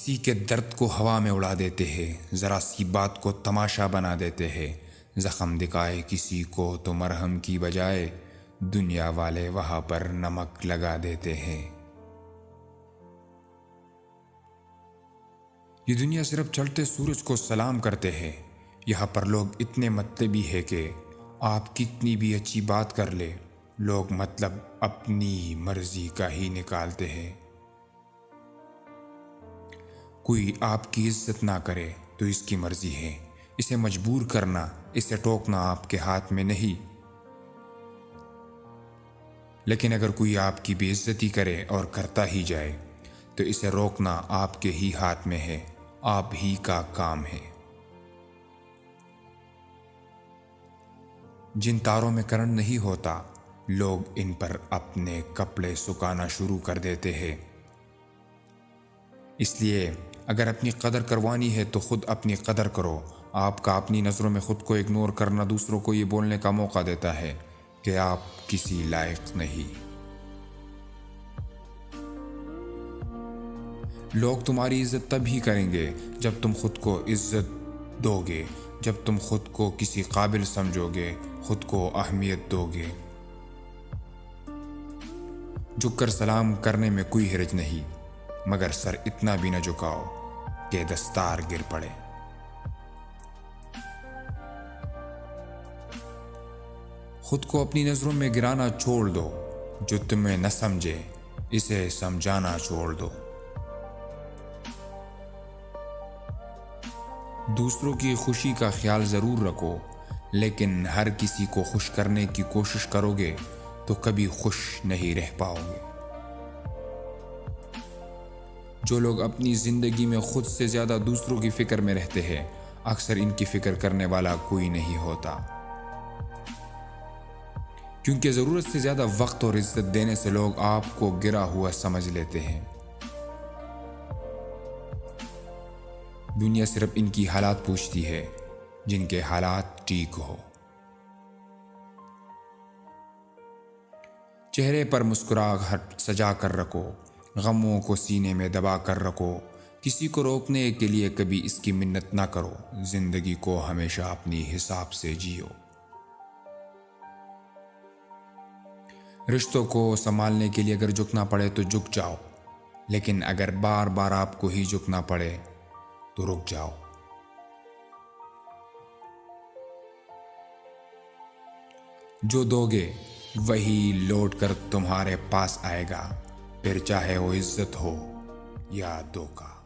کسی کے درد کو ہوا میں اڑا دیتے ہیں، ذرا سی بات کو تماشا بنا دیتے ہیں، زخم دکھائے کسی کو تو مرہم کی بجائے دنیا والے وہاں پر نمک لگا دیتے ہیں۔ یہ دنیا صرف چڑھتے سورج کو سلام کرتے ہیں۔ یہاں پر لوگ اتنے مطلبی ہے کہ آپ کتنی بھی اچھی بات کر لے، لوگ مطلب اپنی مرضی کا ہی نکالتے ہیں۔ کوئی آپ کی عزت نہ کرے تو اس کی مرضی ہے، اسے مجبور کرنا، اسے ٹوکنا آپ کے ہاتھ میں نہیں۔ لیکن اگر کوئی آپ کی بے عزتی کرے اور کرتا ہی جائے تو اسے روکنا آپ کے ہی ہاتھ میں ہے، آپ ہی کا کام ہے۔ جن تاروں میں کرنٹ نہیں ہوتا، لوگ ان پر اپنے کپڑے سکھانا شروع کر دیتے ہیں۔ اس لیے اگر اپنی قدر کروانی ہے تو خود اپنی قدر کرو۔ آپ کا اپنی نظروں میں خود کو اگنور کرنا دوسروں کو یہ بولنے کا موقع دیتا ہے کہ آپ کسی لائق نہیں۔ لوگ تمہاری عزت تب ہی کریں گے جب تم خود کو عزت دو گے، جب تم خود کو کسی قابل سمجھو گے، خود کو اہمیت دو گے۔ جھک کر سلام کرنے میں کوئی حرج نہیں، مگر سر اتنا بھی نہ جھکاؤ کہ دستار گر پڑے۔ خود کو اپنی نظروں میں گرانا چھوڑ دو، جو تمہیں نہ سمجھے اسے سمجھانا چھوڑ دو۔ دوسروں کی خوشی کا خیال ضرور رکھو، لیکن ہر کسی کو خوش کرنے کی کوشش کرو گے تو کبھی خوش نہیں رہ پاؤ گے۔ جو لوگ اپنی زندگی میں خود سے زیادہ دوسروں کی فکر میں رہتے ہیں، اکثر ان کی فکر کرنے والا کوئی نہیں ہوتا، کیونکہ ضرورت سے زیادہ وقت اور عزت دینے سے لوگ آپ کو گرا ہوا سمجھ لیتے ہیں۔ دنیا صرف ان کی حالات پوچھتی ہے جن کے حالات ٹھیک ہو۔ چہرے پر مسکراہٹ سجا کر رکھو، غموں کو سینے میں دبا کر رکھو۔ کسی کو روکنے کے لیے کبھی اس کی منت نہ کرو، زندگی کو ہمیشہ اپنی حساب سے جیو۔ رشتوں کو سنبھالنے کے لیے اگر جھکنا پڑے تو جھک جاؤ، لیکن اگر بار بار آپ کو ہی جھکنا پڑے تو رک جاؤ۔ جو دو گے وہی لوٹ کر تمہارے پاس آئے گا، پھر چاہے وہ عزت ہو یا دھوکہ۔